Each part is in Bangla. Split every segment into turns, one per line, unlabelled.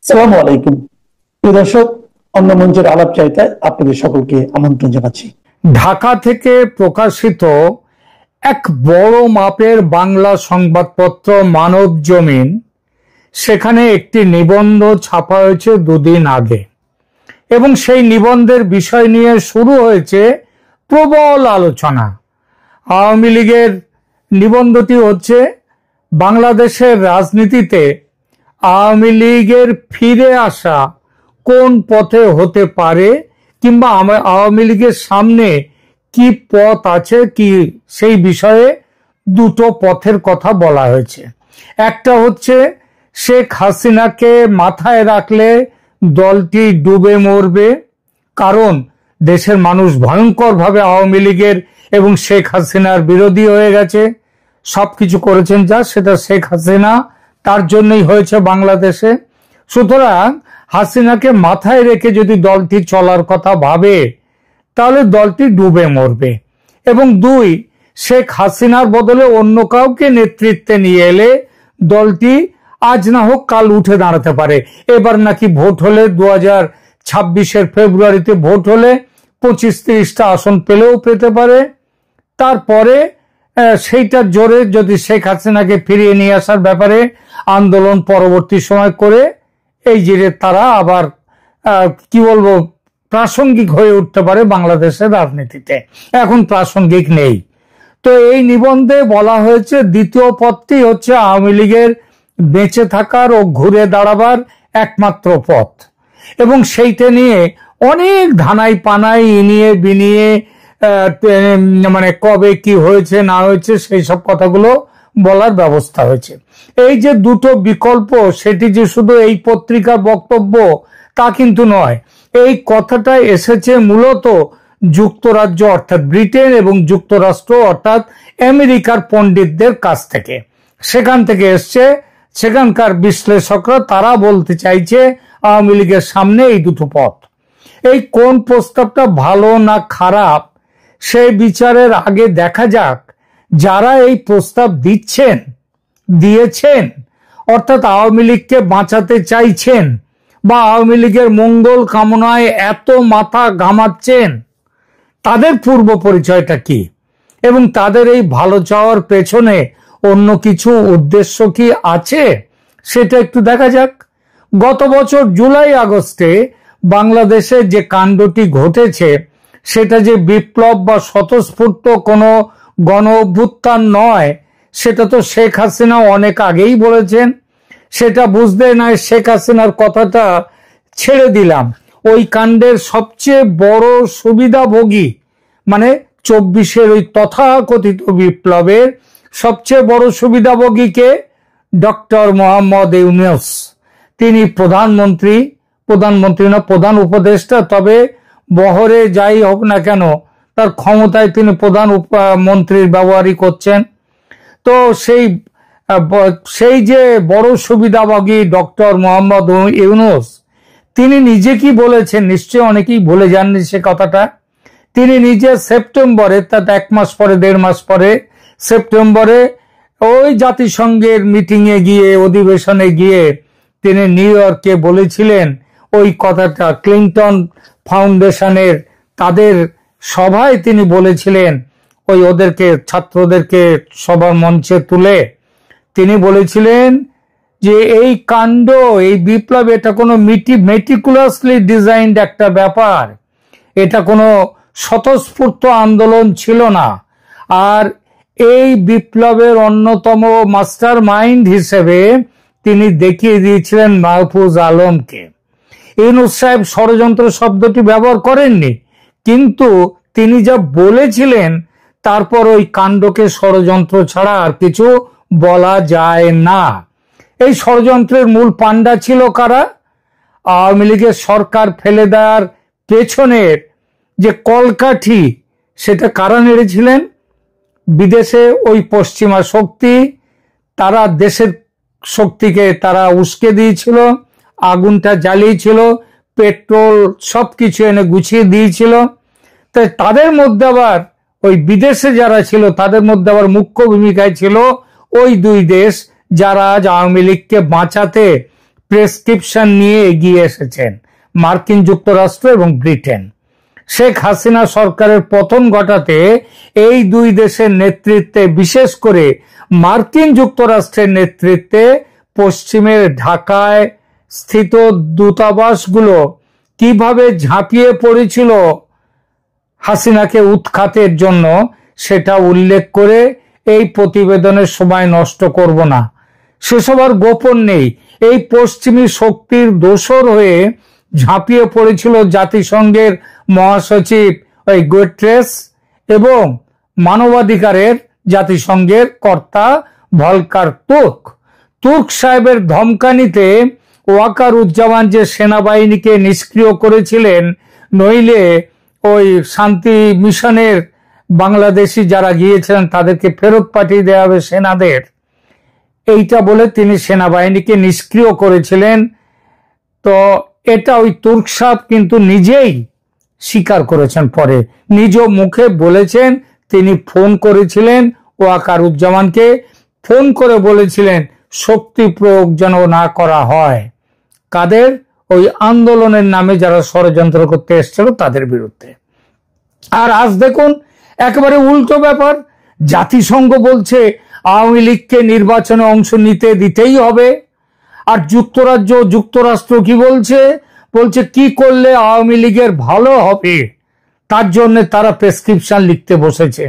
সালামু আলাইকুম। প্রিয় দর্শক, অন্য মঞ্চের আলাপ চাইতায় আপনাদের সকলকে আমন্ত্রণ জানাচ্ছি।
ঢাকা থেকে প্রকাশিত এক বড় মাপের বাংলা সংবাদপত্র মানব জমিন, সেখানে একটি নিবন্ধ ছাপা হয়েছে দুদিন আগে এবং সেই নিবন্ধের বিষয় নিয়ে শুরু হয়েছে প্রবল আলোচনা। আওয়ামী লীগের নিবন্ধটি হচ্ছে বাংলাদেশের রাজনীতিতে আওয়ামী লীগের ফিরে আসা কোন পথে হতে পারে, কিংবা আওয়ামী লীগের সামনে কি পথ আছে, কি সেই বিষয়ে দুটো পথের কথা বলা হয়েছে। একটা হচ্ছে শেখ হাসিনাকে মাথায় রাখলে দলটি ডুবে মরবে, কারণ দেশের মানুষ ভয়ঙ্করভাবে আওয়ামী লীগের এবং শেখ হাসিনার বিরোধী হয়ে গেছে। সবকিছু করেছেন যা, সেটা শেখ হাসিনা, তার জন্যই হয়েছে বাংলাদেশে। সুতরাং হাসিনাকে মাথায় রেখে যদি দলটি চলার কথা ভাবে তাহলে দলটি ডুবে মরবে। এবং দুই, শেখ হাসিনার বদলে অন্য কাউকে নেতৃত্বে নিয়ে এলে দলটি আজ না হোক কাল উঠে দাঁড়াতে পারে। এবার নাকি ভোট হলে 2026-এর ফেব্রুয়ারিতে ভোট হলে 25-30টা আসন পেলেও পেতে পারে। তারপরে সেইটার জোরে যদি শেখ হাসিনাকে ফিরিয়ে নিয়ে আসার ব্যাপারে আন্দোলন পরবর্তী সময় করে এই যে তারা আবার কি বলবো প্রাসঙ্গিক হয়ে উঠতে পারে বাংলাদেশের রাজনীতিতে। এখন প্রাসঙ্গিক নেই। তো এই নিবন্ধে বলা হয়েছে দ্বিতীয় পথটি হচ্ছে আওয়ামী লীগের বেঁচে থাকার ও ঘুরে দাঁড়াবার একমাত্র পথ, এবং সেইটা নিয়ে অনেক ধানাই পানাই ইনিয়ে বিনিয়ে মানে কবে কি হয়েছে না হয়েছে সেই সব কথাগুলো বলার ব্যবস্থা হয়েছে। এই যে দুটো বিকল্প, সেটি যে শুধু এই পত্রিকার বক্তব্য তা কিন্তু নয়। এই কথাটা এসেছে মূলত যুক্তরাজ্য অর্থাৎ ব্রিটেন এবং যুক্তরাষ্ট্র অর্থাৎ আমেরিকার পণ্ডিতদের কাছ থেকে। সেখান থেকে এসছে, সেখানকার বিশ্লেষকরা তারা বলতে চাইছে আওয়ামী লীগের সামনে এই দুটো পথ। এই কোন প্রস্তাবটা ভালো না খারাপ সেই বিচারের আগে দেখা যাক যারা এই প্রস্তাব দিয়েছেন অর্থাৎ আওয়ামী লীগকে বাঁচাতে চাইছেন বা আওয়ামী লীগের মঙ্গল কামনায় এত মাথা ঘামাচ্ছেন, তাদের পূর্ব পরিচয়টা কি এবং তাদের এই ভালো চাওয়ার পেছনে অন্য কিছু উদ্দেশ্য কি আছে সেটা একটু দেখা যাক। গত বছর জুলাই আগস্টে বাংলাদেশে যে কাণ্ডটি ঘটেছে সেটা যে বিপ্লব বা স্বতঃস্ফূর্ত কোনো গণ অভ্যুত্থান নয়, সেটা তো শেখ হাসিনা অনেক আগেই বলেছেন। সেটা বুঝতে নয় শেখ হাসিনার কথাটা ছেড়ে দিলাম, ওই কাণ্ডের সবচেয়ে বড় সুবিধাভোগী মানে 24-এর ওই তথাকথিত বিপ্লবের সবচেয়ে বড় সুবিধাভোগীকে ডক্টর মোহাম্মদ ইউনূস। তিনি প্রধানমন্ত্রী না প্রধান উপদেষ্টা, তবে বহরে যাই হোক না কেন তার ক্ষমতায় তিনি প্রধান মন্ত্রীর ব্যবহারই করছেন। তো সেই যে বড় সুবিধাভোগী ডক্টর মোহাম্মদ ইউনূস, তিনি নিজে কি বলেছেন নিশ্চয়ই অনেকেই ভুলে যাননি সে কথাটা। তিনি নিজে সেপ্টেম্বরে, তার 1 মাস পরে 1.5 মাস পরে সেপ্টেম্বরে ওই জাতিসংঘের মিটিংয়ে গিয়ে অধিবেশনে গিয়ে তিনি নিউ ইয়র্কে বলেছিলেন ওই কথাটা। ক্লিন্টন ফাউন্ডেশনের তাদের সভায় তিনি বলেছিলেন, ওই ওদেরকে ছাত্রদেরকে সবার মঞ্চে তুলে তিনি বলেছিলেন যে এই কাণ্ড, এই বিপ্লব, এটা কোনো মেটিকুলাসলি ডিজাইনড একটা ব্যাপার, এটা কোনো স্বতঃস্ফূর্ত আন্দোলন ছিল না। আর এই বিপ্লবের অন্যতম মাস্টার মাইন্ড হিসেবে তিনি দেখিয়ে দিয়েছিলেন মাহফুজ আলমকে। ইউনূস সাহেব ষড়যন্ত্র শব্দটি ব্যবহার করেননি, কিন্তু তিনি যা বলেছিলেন তারপর ওই কাণ্ডকে ষড়যন্ত্র ছাড়া আর কিছু বলা যায় না। এই ষড়যন্ত্রের মূল পাণ্ডা ছিল কারা? আওয়ামী লীগের সরকার ফেলে দেওয়ার পেছনের যে কলকাঠি, সেটা কারা নেড়েছিলেন? বিদেশে ওই পশ্চিমা শক্তি, তারা দেশের শক্তিকে তারা উস্কে দিয়েছিল, আগুনটা জ্বালিয়েছিল, পেট্রোল সবকিছু এনে গুছিয়ে দিয়েছিল। তাই তাদের মধ্যে আবার ওই বিদেশে যারা ছিল তাদের মধ্যে আবার মুখ্য ভূমিকায় ছিল ওই দুই দেশ যারা আজ আওয়ামী লীগকে বাঁচাতে প্রেসক্রিপশন নিয়ে এগিয়ে এসেছেন মার্কিন যুক্তরাষ্ট্র এবং ব্রিটেন। শেখ হাসিনা সরকারের পতন ঘটাতে এই দুই দেশের নেতৃত্বে, বিশেষ করে মার্কিন যুক্তরাষ্ট্রের নেতৃত্বে পশ্চিমের ঢাকায় স্থিত দূতাবাসগুলো কিভাবে ঝাঁপিয়ে পড়েছিল হাসিনাকে উৎখাতের জন্য, সেটা উল্লেখ করে এই প্রতিবেদনের সময় নষ্ট করব না। সেসব আর গোপন নেই। এই পশ্চিমী শক্তির দোসর হয়ে ঝাঁপিয়ে পড়েছিল জাতিসংঘের মহাসচিব গুটেরেস এবং মানবাধিকারের জাতিসংঘের কর্তা ভলকার তুর্ক। তুর্ক সাহেবের ধমকানিতে ওয়াকারুজ্জামান যে সেনাবাহিনীকে নিষ্ক্রিয় করেছিলেন, নইলে ওই শান্তি মিশনের বাংলাদেশি যারা গিয়েছিলেন তাদেরকে ফেরত পাঠিয়ে দেওয়া হবে সেনাদের, এইটা বলে তিনি সেনাবাহিনীকে নিষ্ক্রিয় করেছিলেন। তো এটা ওই তুর্ক সাহেব কিন্তু নিজেই স্বীকার করেছেন, পরে নিজ মুখে বলেছেন তিনি ফোন করেছিলেন ওয়াকারুজ্জামানকে, ফোন করে বলেছিলেন শক্তি প্রয়োগ যেন না করা হয় কাদের, ওই আন্দোলনের নামে যারা ষড়যন্ত্র করতে এসেছিল তাদের বিরুদ্ধে। আর আজ দেখুন একেবারে উল্টো ব্যাপার, জাতিসংঘ বলছে আওয়ামী লীগকে নির্বাচনে অংশ নিতে দিতেই হবে, আর যুক্তরাষ্ট্র কি বলছে, বলছে কি করলে আওয়ামী লীগের ভালো হবে তার জন্য তারা প্রেসক্রিপশন লিখতে বসেছে।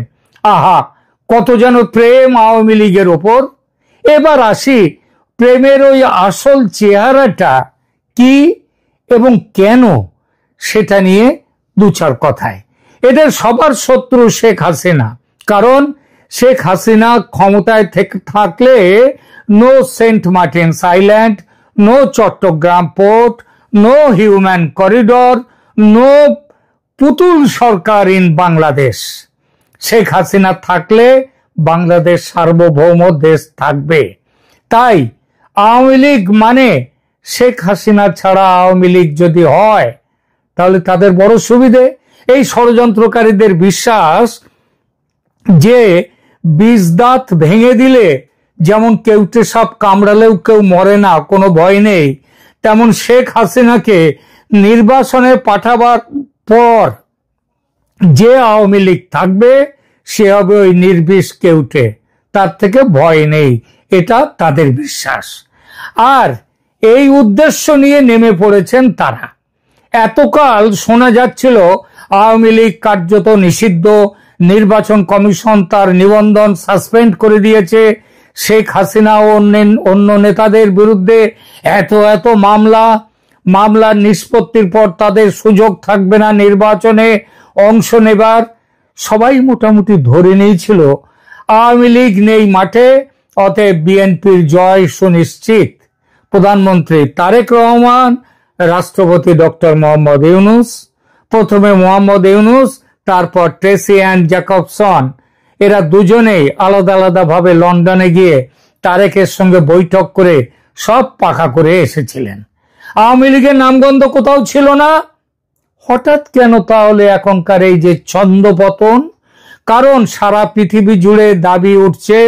আহা, কত যেন প্রেম আওয়ামী লীগের ওপর। এবার আসি প্রেমের ওই আসল চেহারাটা কি এবং কেন, সেটা নিয়ে দু চার কথায়। এদের সবার শত্রু শেখ হাসিনা, কারণ শেখ হাসিনা ক্ষমতায় থাকলে no Saint Martin's Island, no Chattogram port, no human corridor, no পুতুল সরকার ইন বাংলাদেশ। শেখ হাসিনা থাকলে বাংলাদেশ সার্বভৌম দেশ থাকবে। তাই আওয়ামী লীগ মানে শেখ হাসিনা ছাড়া আওয়ামী লীগ যদি হয় তাহলে তাদের বড় সুবিধে। এই ষড়যন্ত্রকারীদের বিশ্বাস যে বিষ দাঁত ভেঙে দিলে যেমন কেউটে সাপ কামড়ালেও কেউ মরে না, কোনো ভয় নেই, তেমন শেখ হাসিনাকে নির্বাচনে পাঠাবার পর যে আওয়ামী লীগ থাকবে সে হবে ওই নির্বিষ কেউটে, তার থেকে ভয় নেই, এটা তাদের বিশ্বাস। আর এই উদ্দেশ্য নিয়ে নেমে পড়েছেন তারা। এতকাল শোনা যাচ্ছিল আওয়ামী লীগ কার্যত নিষিদ্ধ, নির্বাচন কমিশন তার নিবন্ধন সাসপেন্ড করে দিয়েছে, শেখ হাসিনা ও অন্য নেতাদের বিরুদ্ধে এত মামলার নিষ্পত্তির পর তাদের সুযোগ থাকবে না নির্বাচনে অংশ নেবার। সবাই মোটামুটি ধরে নিয়েছিল আওয়ামী লীগ নেই মাঠে, অতএব বিএনপির জয় সুনিশ্চিত। প্রধানমন্ত্রী তারেক রহমান, রাষ্ট্রপতি ডক্টর মোহাম্মদ ইউনূস, প্রথমে মোহাম্মদ ইউনূস, তারপর ট্রেসি অ্যান্ড জ্যাকবসন, এরা দুজনেই আলাদা আলাদা ভাবে লন্ডনে গিয়ে তারেকের সঙ্গে বৈঠক করে সব পাকা করে এসেছিলেন। আওয়ামী লীগের নামগন্ধ কোথাও ছিল না। হঠাৎ কেন তাহলে এখনকার এই যে ছন্দপতন? কারণ সারা পৃথিবী জুড়ে দাবি উঠছে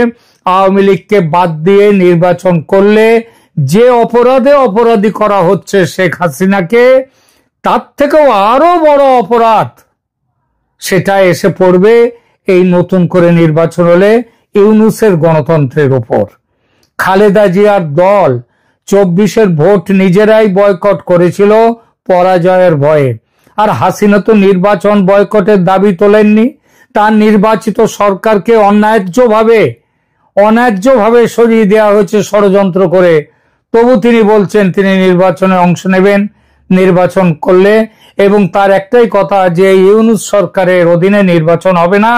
আওয়ামী লীগকে বাদ দিয়ে নির্বাচন করলে যে অপরাধী করা হচ্ছে শেখ হাসিনাকে, তার থেকেও আরো বড় অপরাধ সেটা এসে পড়বে এই নতুন করে নির্বাচন হলে ইউনূসের গণতন্ত্রের উপর। খালেদা জিয়ার দল 24-এর ভোট নিজেরাই বয়কট করেছিল পরাজয়ের ভয়ে, আর হাসিনা তো নির্বাচন বয়কটের দাবি তোলেননি। তার নির্বাচিত সরকারকে অন্যায্যভাবে সরিয়ে দেওয়া হয়েছে ষড়যন্ত্র করে, তবু তিনি বলছেন তিনি নির্বাচনে অংশ নেবেন নির্বাচন করলে, এবং তার একটাই কথা যে ইউনূস সরকারের অধীনে নির্বাচন হবে না,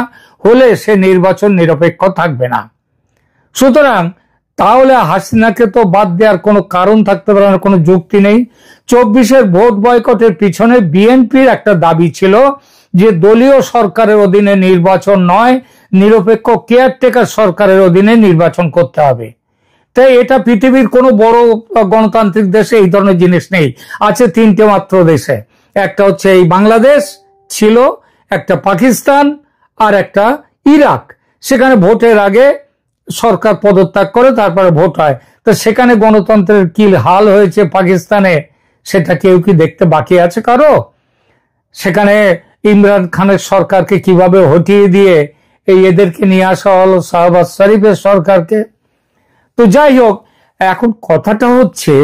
হলে সে নির্বাচন নিরপেক্ষ থাকবে না। সুতরাং তাহলে হাসিনাকে তো বাদ দেওয়ার কোনো কারণ থাকতে পারে না, কোনো যুক্তি নেই। 24-এর ভোট বয়কটের পিছনে বিএনপির একটা দাবি ছিল যে দলীয় সরকারের অধীনে নির্বাচন নয়, নিরপেক্ষ কেয়ারটেকার সরকারের অধীনে নির্বাচন করতে হবে। তাই এটা পৃথিবীর কোনো বড় গণতান্ত্রিক দেশে এই ধরনের জিনিস নেই। আছে 3টে মাত্র দেশে, একটা হচ্ছে এই বাংলাদেশ ছিল, একটা পাকিস্তান, আর একটা ইরাক। সেখানে ভোটের আগে সরকার পদত্যাগ করে তারপরে ভোট হয়, তো সেখানে গণতন্ত্রের কি হাল হয়েছে পাকিস্তানে, সেটা কেউ কি দেখতে বাকি আছে কারো? সেখানে ইমরান খানের সরকারকে কিভাবে হটিয়ে দিয়ে এদেরকে নিয়ে আসা হলো শাহবাজ শরীফের সরকারকে। তো যাই হোক, এখন কথাটা হচ্ছে,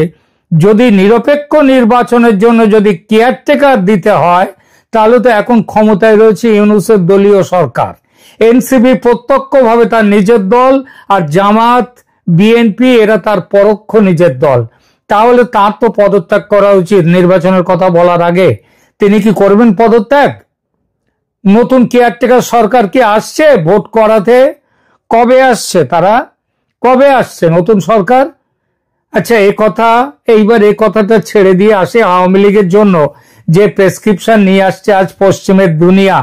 যদি নিরপেক্ষ নির্বাচনের জন্য যদি কেয়ারটেকার দিতে হয়, তাহলে তো এখন ক্ষমতায় রয়েছে ইউনূসের দলীয় সরকার। এনসিপি প্রত্যক্ষভাবে তার নিজের দল, আর জামাত বিএনপি এরা তার পরোক্ষ নিজের দল। তাহলে তার তো পদত্যাগ করা উচিত নির্বাচনের কথা বলার আগে। তিনি কি করবেন পদত্যাগ? নতুন কেয়ারটেকার সরকার কি আসছে ভোট করাতে? কবে আসছে তারা? কবে আসছে নতুন সরকার? আচ্ছা, এইবার এই কথাটা ছেড়ে দিয়ে আসে আওয়ামী লীগের জন্য যে প্রেসক্রিপশন নিয়ে আসছে আজ পশ্চিমের দুনিয়া।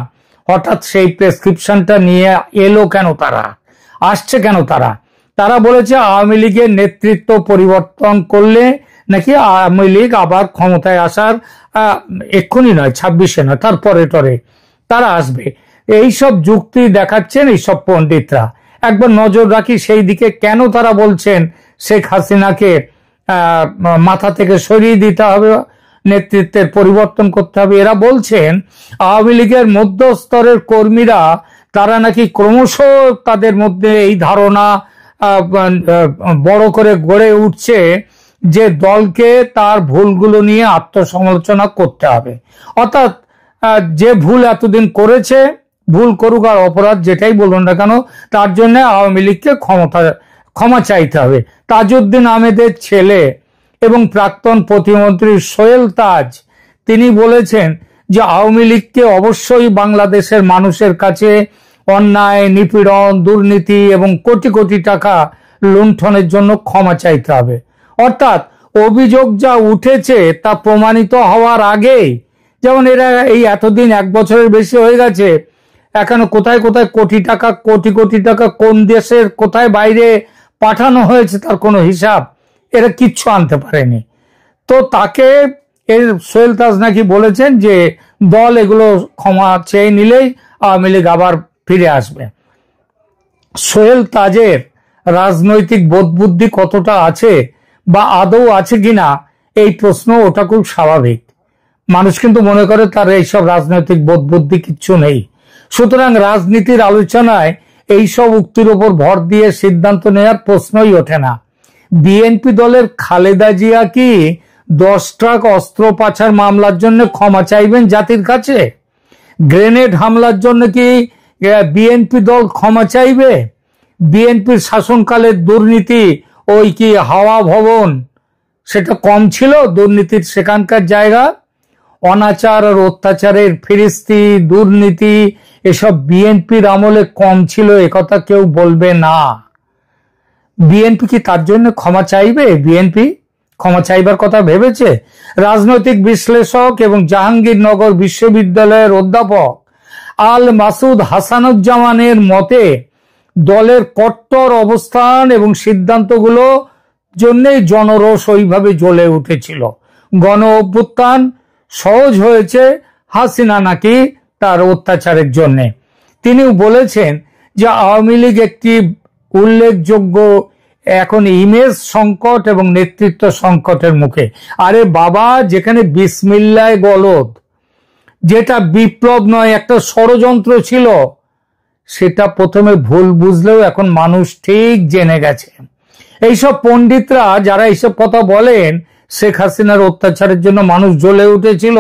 হঠাৎ সেই প্রেসক্রিপশনটা নিয়ে এলো কেন তারা? আসছে কেন তারা? তারা বলেছে আওয়ামী লীগের নেতৃত্ব পরিবর্তন করলে নাকি আওয়ামী লীগ আবার ক্ষমতায় আসার, এক্ষুনি নয়, 26-এ নয়, তারপরে টরে তারা আসবে। এইসব যুক্তি দেখাচ্ছেন এইসব পণ্ডিতরা। একবার নজর রাখি সেই দিকে, কেন তারা বলছেন শেখ হাসিনাকে মাথা থেকে সরিয়ে দিতে হবে, নেতৃত্বের পরিবর্তন করতে হবে। এরা বলছেন আওয়ামী লীগের মধ্যস্তরের কর্মীরা, তারা নাকি ক্রমশ তাদের মধ্যে এই ধারণা বড় করে গড়ে উঠছে যে দলকে তার ভুলগুলো নিয়ে আত্মসমালোচনা করতে হবে। অর্থাৎ যে ভুল এতদিন করেছে, ভুল করুক আর অপরাধ যেটাই বলুন না কেন, তার জন্য আওয়ামী লীগকে ক্ষমা চাইতে হবে। তাজউদ্দিন আহমেদের ছেলে এবং প্রাক্তন প্রতিমন্ত্রী সোহেল তাজ, তিনি বলেছেন যে আওয়ামী লীগকে অবশ্যই বাংলাদেশের মানুষের কাছে অন্যায়, নিপীড়ন, দুর্নীতি এবং কোটি কোটি টাকা লুণ্ঠনের জন্য ক্ষমা চাইতে হবে। অর্থাৎ অভিযোগ যা উঠেছে তা প্রমাণিত হওয়ার আগেই, যেমন এরা এই এতদিন 1 বছরের বেশি হয়ে গেছে, এখনো কোথায় কোথায় কোটি কোটি টাকা কোন দেশের কোথায় বাইরে পাঠানো হয়েছে তার কোনো হিসাব এরা কিচ্ছু আনতে পারেনি। তো তাকে সোহেল তাজ নাকি বলেছেন যে দল এগুলো ক্ষমা চেয়ে নিলেই আওয়ামী লীগ আবার ফিরে আসবে। সোহেল তাজের রাজনৈতিক বোধবুদ্ধি কতটা আছে বা আদৌ আছে কিনা এই প্রশ্ন, ওটা খুব স্বাভাবিক। মানুষ কিন্তু মনে করে তার এইসব রাজনৈতিক বোধবুদ্ধি কিচ্ছু নেই। সুতরাং রাজনীতির আলোচনায় এইসব উক্তির উপর ভর দিয়ে সিদ্ধান্ত নেওয়ার প্রশ্নই ওঠে না। বিএনপি দলের খালেদা জিয়া কি 10 ট্রাক অস্ত্র পাচার মামলার জন্য ক্ষমা চাইবেন জাতির কাছে? গ্রেনেড হামলার জন্য কি বিএনপি দল ক্ষমা চাইবে? বিএনপির শাসনকালের দুর্নীতি, ওই কি হাওয়া ভবন, সেটা কম ছিল দুর্নীতির সেখানকার জায়গা? অনাচার আর অত্যাচারের ফিরিস্তি, দুর্নীতি এসব বিএনপির আমলে কম ছিল, একথা কেউ বলবে না। বিএনপি কি তার জন্য ক্ষমা চাইবে? বিএনপি ক্ষমা চাইবার কথা ভেবেছে? রাজনৈতিক বিশ্লেষক এবং জাহাঙ্গীরনগর বিশ্ববিদ্যালয়ের অধ্যাপক আল মাসুদ হাসানুজ্জামানের মতে দলের কট্টর অবস্থান এবং সিদ্ধান্তগুলো জন্যই জনরোষ ওইভাবে জ্বলে উঠেছিল। গণ অভ্যুত্থান সহজ হয়েছে হাসিনা নাকি তার অত্যাচারের জন্য। তিনি বলেছেন যে আওয়ামী লীগ একটি উল্লেখযোগ্য এখন ইমেজ সংকট এবং নেতৃত্ব সংকটের মুখে। আরে বাবা, যেখানে বিসমিল্লাহ গলদ, যেটা বিপ্লব নয় একটা ষড়যন্ত্র ছিল, সেটা প্রথমে ভুল বুঝলেও এখন মানুষ ঠিক জেনে গেছে। এইসব পণ্ডিতরা যারা এইসব কথা বলেন, শেখ হাসিনার অত্যাচারের জন্য মানুষ জ্বলে উঠেছিল,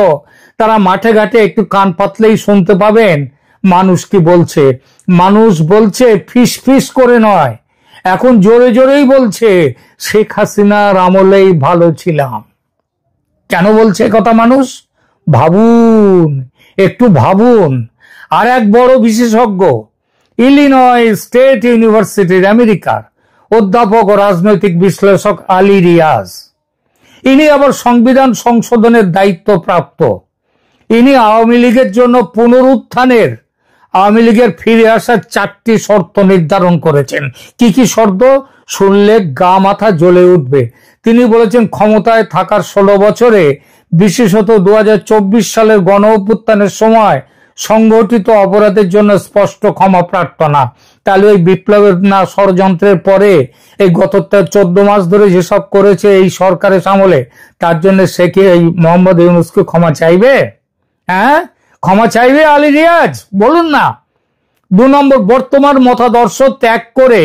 তারা মাঠে ঘাটে একটু কান পাতলেই শুনতে পাবেন মানুষ কি বলছে। মানুষ বলছে ফিস ফিস করে নয়, এখন জোরে জোরেই বলছে শেখ হাসিনার আমলেই ভালো ছিলাম। কেন বলছে কথা মানুষ? ভাবুন, একটু ভাবুন। আর এক বড় বিশেষজ্ঞ, ইলিনয় স্টেট ইউনিভার্সিটির আমেরিকার অধ্যাপক ও রাজনৈতিক বিশ্লেষক আলী রিয়াজ, ইনি আবার সংবিধান সংশোধনের দায়িত্ব প্রাপ্ত। ইনি আওয়ামী লীগের জন্য পুনরুত্থানের, আওয়ামী লীগের ফিরে আসার 4টি শর্ত নির্ধারণ করেছেন। কি কি শর্ত শুনলে গা মাথা জ্বলে উঠবে। তিনি বলেছেন ক্ষমতায় থাকার 16 বছরে, বিশেষত 2024 সালের গণ অভ্যুত্থানের সময় সংগঠিত অপরাধের জন্য স্পষ্ট ক্ষমা প্রার্থনা। তাহলে ওই বিপ্লবের না ষড়যন্ত্রের পরে এই গত 14 মাস ধরে যেসব করেছে এই সরকারের আমলে, তার জন্য সে কি এই মোহাম্মদ ইউনূসকে ক্ষমা চাইবে? হ্যাঁ, ক্ষমা চাইবে আলী রিয়াজ? বলুন না। 2 নম্বর, বর্তমান মতাদর্শ ত্যাগ করে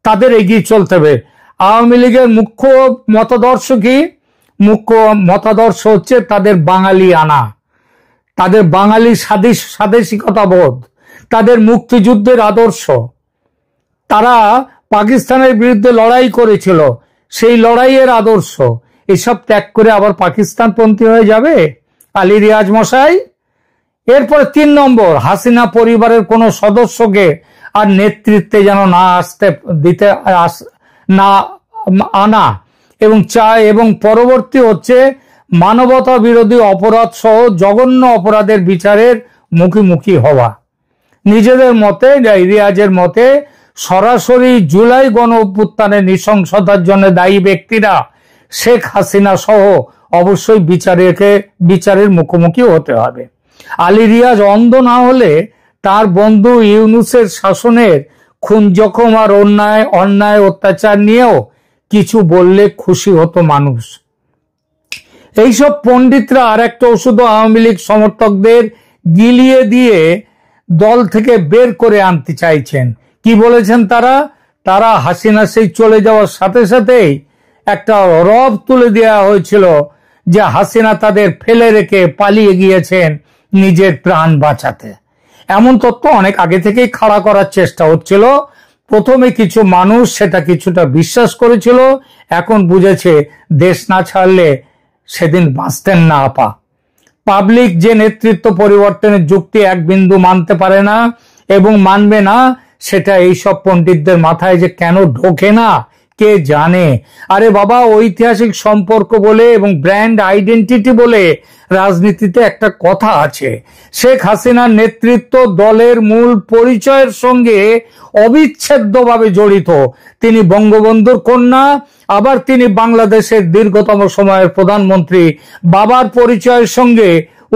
তাদের এগিয়ে চলতে হবে। আওয়ামী লীগের মুখ্য মতাদর্শ কি? মুখ্য মতাদর্শ হচ্ছে তাদের বাঙালি আনা, তাদের বাঙালি স্বাদেশিকতা বোধ, তাদের মুক্তিযুদ্ধের আদর্শ। তারা পাকিস্তানের বিরুদ্ধে লড়াই করেছিল, সেই লড়াইয়ের আদর্শ। এসব ত্যাগ করে আবার পাকিস্তানপন্থী হয়ে যাবে আলী রিয়াজ মশাই? এরপরে 3 নম্বর, হাসিনা পরিবারের কোনো সদস্যকে আর নেতৃত্বে যেন না আসতে দিতে না আনা এবং পরবর্তী হচ্ছে মানবতা বিরোধী অপরাধ সহ জঘন্য অপরাধের বিচারের মুখোমুখি হওয়া। নিজেদের মতে, রিয়াজের মতে, সরাসরি জুলাই গণ অভ্যুত্থানের নৃশংসতার জন্য দায়ী ব্যক্তিরা শেখ হাসিনা সহ অবশ্যই বিচারের মুখোমুখি হতে হবে। আলী রিয়াজ অন্ধ না হলে তার বন্ধু ইউনূসের শাসনের খুন জখম আর অন্যায় অত্যাচার নিয়েও কিছু বললে খুশি হতো মানুষ। এইসব পণ্ডিতরা আর একটা ওষুধ আওয়ামী লীগ সমর্থকদের গিলিয়ে দিয়ে দল থেকে বের করে আনতে চাইছেন। কি বলেছেন তারা? হাসিনা সেই চলে যাওয়ার সাথে সাথেই একটা রব তুলে দেওয়া হয়েছিল যে হাসিনা তাদের ফেলে রেখে পালিয়ে গিয়েছেন নিজের প্রাণ বাঁচাতে। এমন তথ্য অনেক আগে থেকেই খাড়া করার চেষ্টা হচ্ছিল। প্রথমে কিছু মানুষ সেটা কিছুটা বিশ্বাস করেছিল, এখন বুঝেছে দেশ না ছাড়লে সেদিন বাঁচতেন না আপা। পাবলিক যে নেতৃত্ব পরিবর্তনের যুক্তি এক বিন্দু মানতে পারে না এবং মানবে না, সেটা এইসব পণ্ডিতদের মাথায় যে কেন ঢোকে না কে জানে। আরে বাবা, ঐতিহাসিক সম্পর্ক বলে এবং ব্র্যান্ড আইডেন্টিটি বলে রাজনীতিতে একটা কথা আছে। শেখ হাসিনার নেতৃত্ব দলের মূল পরিচয়ের সঙ্গে অবিচ্ছেদ্যভাবে জড়িত। তিনি বঙ্গবন্ধুর কন্যা, আবার তিনি বাংলাদেশের দীর্ঘতম সময়ের প্রধানমন্ত্রী। বাবার পরিচয়ের সঙ্গে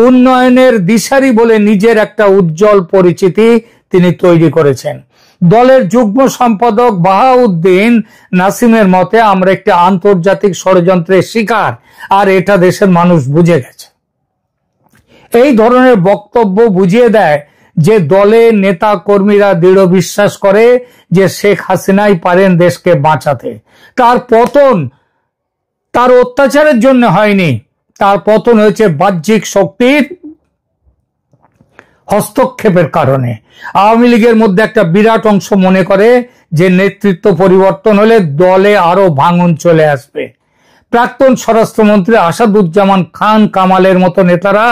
উন্নয়নের দিশারি বলে নিজের একটা উজ্জ্বল পরিচিতি তিনি তৈরি করেছেন। দলের যুগ্ম সম্পাদক বাহাউদ্দিন নাসিমের মতে, আমরা একটি আন্তর্জাতিক ষড়যন্ত্রের শিকার, আর এটা দেশের মানুষ বুঝে গেছে। এই ধরনের বক্তব্য বুঝিয়ে দেয় যে দলের নেতা কর্মীরা দৃঢ় বিশ্বাস করে যে শেখ হাসিনাই পারেন দেশকে বাঁচাতে। তার পতন তার অত্যাচারের জন্য হয়নি, তার পতন হয়েছে বাহ্যিক শক্তির হস্তক্ষেপের কারণে। আওয়ামী লীগের মধ্যে একটা বিরাট অংশ মনে করে যে নেতৃত্ব পরিবর্তন হলে দলে আরো ভাঙন চলে আসবে। প্রাক্তন স্বরাষ্ট্রমন্ত্রী আসাদুজ্জামান খান কামালের মতো নেতারা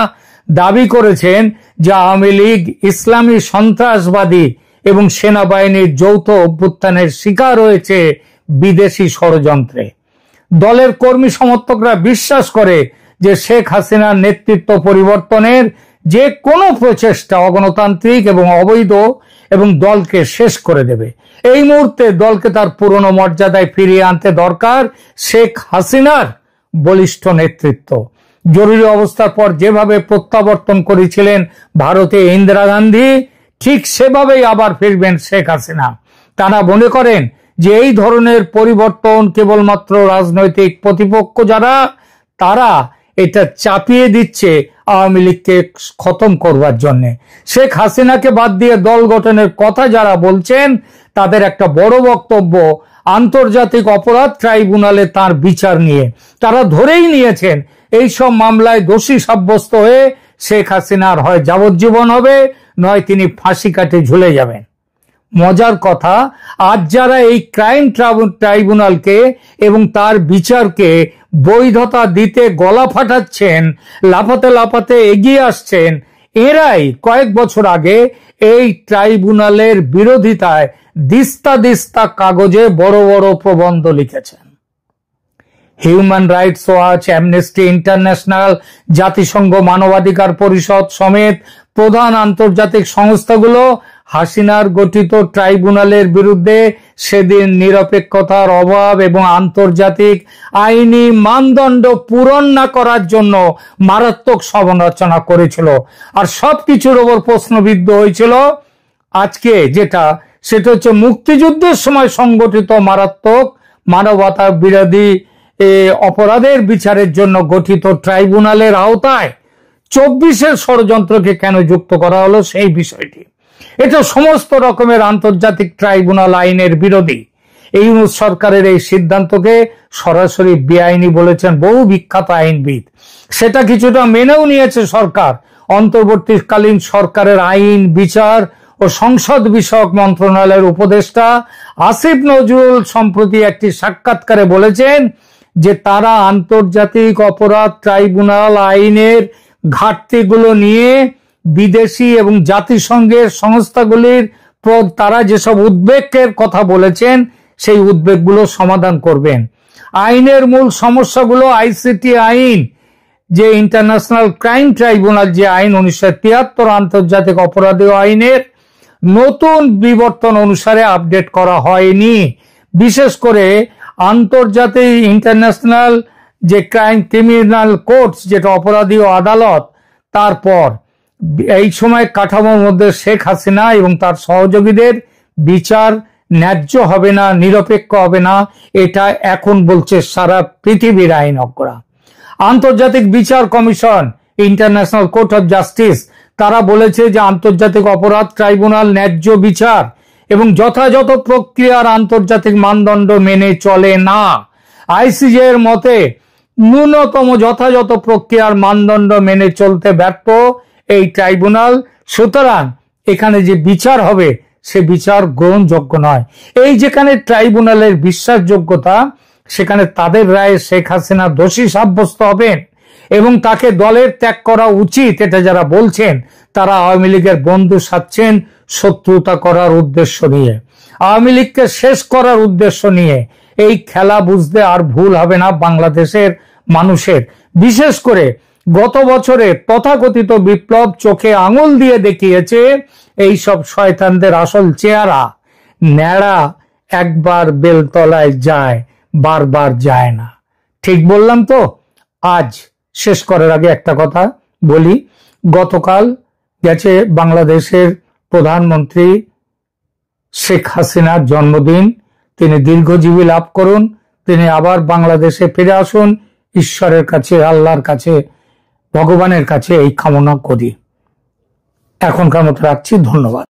দাবি করেছেন যে আওয়ামী লীগ ইসলামী সন্ত্রাসবাদী এবং সেনাবাহিনীর যৌথ অভ্যুত্থানের শিকার হয়েছে বিদেশি ষড়যন্ত্রে। দলের কর্মী সমর্থকরা বিশ্বাস করে যে শেখ হাসিনার নেতৃত্ব পরিবর্তনের যে কোনো প্রচেষ্টা অগণতান্ত্রিক এবং অবৈধ এবং দলকে শেষ করে দেবে। এই মুহূর্তে দলকে তার পুরনো মর্যাদায় ফিরিয়ে আনতে দরকার শেখ হাসিনার বলিষ্ঠ নেতৃত্ব। জরুরি অবস্থার পর যেভাবে প্রত্যাবর্তন করেছিলেন ভারতে ইন্দিরা গান্ধী, ঠিক সেভাবেই আবার ফিরবেন শেখ হাসিনা। তারা মনে করেন যে এই ধরনের পরিবর্তন কেবলমাত্র রাজনৈতিক প্রতিপক্ষ যারা, তারা এটা চাপিয়ে দিচ্ছে আওয়ামী লীগকে খতম করবার জন্য। শেখ হাসিনাকে বাদ দিয়ে দল গঠনের কথা যারা বলছেন, তাদের একটা বড় বক্তব্য আন্তর্জাতিক অপরাধ ট্রাইব্যুনালে তার বিচার নিয়ে। তারা ধরেই নিয়েছেন এই সব মামলায় দোষী সাব্যস্ত হয়ে শেখ হাসিনার হয় যাবজ্জীবন হবে, নয় তিনি ফাঁসি কাটে ঝুলে যাবেন। মজার কথা, আজ যারা এই ক্রাইম ট্রাইব্যুনালকে এবং তার বিচারকে বৈধতা দিতে গলা ফাটাচ্ছেন, লাফাতে লাফাতে এগিয়ে আসছেন, এরাই কয়েক বছর আগে এই ট্রাইব্যুনালের বিরোধিতায় দিস্তা দিস্তা কাগজে বড় বড় প্রবন্ধ লিখেছেন। Human rights watch, amnesty international, জাতিসংঘ মানবাধিকার পরিষদ সমেত প্রধান আন্তর্জাতিক সংস্থাগুলো হাসিনার গঠিত ট্রাইব্যুনালের বিরুদ্ধে সেদিন নিরপেক্ষতার অভাব এবং আন্তর্জাতিক আইনি মানদণ্ড পূরণ না করার জন্য মারাত্মক সমালোচনা করেছিল। আর সবকিছুর ওপর প্রশ্নবিদ্ধ হয়েছিল আজকে যেটা সেটা হচ্ছে মুক্তিযুদ্ধের সময় সংগঠিত মারাত্মক মানবতা বিরোধী অপরাধের বিচারের জন্য গঠিত ট্রাইব্যুনালের আওতায় 24-এর ষড়যন্ত্রকে কেন যুক্ত করা হলো সেই বিষয়টি। এটা সমস্ত রকমের আন্তর্জাতিক ট্রাইব্যুনাল আইনের বিরোধী। এই সরকারের এই সিদ্ধান্তকে সরাসরি বেআইনি বলেছেন বহু বিখ্যাত আইনবিদ। সেটা কিছুটা মেনেও নিয়েছে সরকার। অন্তর্বর্তীকালীন সরকারের আইন, বিচার ও সংসদ বিষয়ক মন্ত্রণালয়ের উপদেষ্টা আসিফ নজরুল সম্প্রতি একটি সাক্ষাৎকারে বলেছেন যে তারা আন্তর্জাতিক অপরাধ ট্রাইব্যুনাল আইনের ঘাটতিগুলো নিয়ে বিদেশি এবং জাতিসংঘের সংস্থাগুলির তারা যেসব উদ্বেগের কথা বলেছেন সেই উদ্বেগগুলো সমাধান করবেন। আইনের মূল সমস্যাগুলো আইসিটি আইন, যে ইন্টারন্যাশনাল ক্রাইম ট্রাইব্যুনাল যে আইন 1973 আন্তর্জাতিক অপরাধী আইনের নতুন বিবর্তন অনুসারে আপডেট করা হয়নি। বিশেষ করে আন্তর্জাতিক ইন্টারন্যাশনাল যে ক্রিমিনাল কোর্টস, যেটা অপরাধী আদালত, তারপর এই সময় কাঠামোর মধ্যে শেখ হাসিনা এবং তার সহযোগীদের বিচার ন্যায্য হবে না, নিরপেক্ষ হবে না, এটা এখন বলছে সারা পৃথিবীর আইনজ্ঞরা। আন্তর্জাতিক বিচার commission, international court of justice, তারা বলেছে যে আন্তর্জাতিক অপরাধ ট্রাইব্যুনাল ন্যায্য বিচার এবং যথাযথ প্রক্রিয়ার আন্তর্জাতিক মানদণ্ড মেনে চলে না। আইসিজে এর মতে ন্যূনতম যথাযথ প্রক্রিয়ার মানদণ্ড মেনে চলতে ব্যর্থ এই ট্রাইব্যুনাল, সুতরাং এখানে যে বিচার হবে সে বিচার গ্রহণযোগ্য নয়। এই যেখানে ট্রাইব্যুনালের বিশ্বাসযোগ্যতা, সেখানে তাদের রায়ে শেখ হাসিনা দোষী সাব্যস্ত হবেন এবং তাকে দলের ত্যাগ করা উচিত, এটা যারা বলছেন তারা আওয়ামী লীগের বন্ধু সাজছেন শত্রুতা করার উদ্দেশ্য নিয়ে, আওয়ামী লীগকে শেষ করার উদ্দেশ্য নিয়ে। এই খেলা বুঝতে আর ভুল হবে না বাংলাদেশের মানুষের। বিশেষ করে গত বছরে তথাকথিত বিপ্লব চোখে আঙুল দিয়ে দেখিয়েছে এই সব শয়তানদের আসল চেহারা। ন্যাড়া একবার বেলতলায় যায়, বারবার যায় না। ঠিক বললাম তো? আজ শেষ করার আগে একটা কথা বলি। গতকাল গেছে বাংলাদেশের প্রধানমন্ত্রী শেখ হাসিনার জন্মদিন। তিনি দীর্ঘজীবী লাভ করুন, তিনি আবার বাংলাদেশে ফিরে আসুন। ঈশ্বরের কাছে, আল্লাহর কাছে, ভগবানের কাছে এই কামনা করি। এখনকার মতো রাখছি, ধন্যবাদ।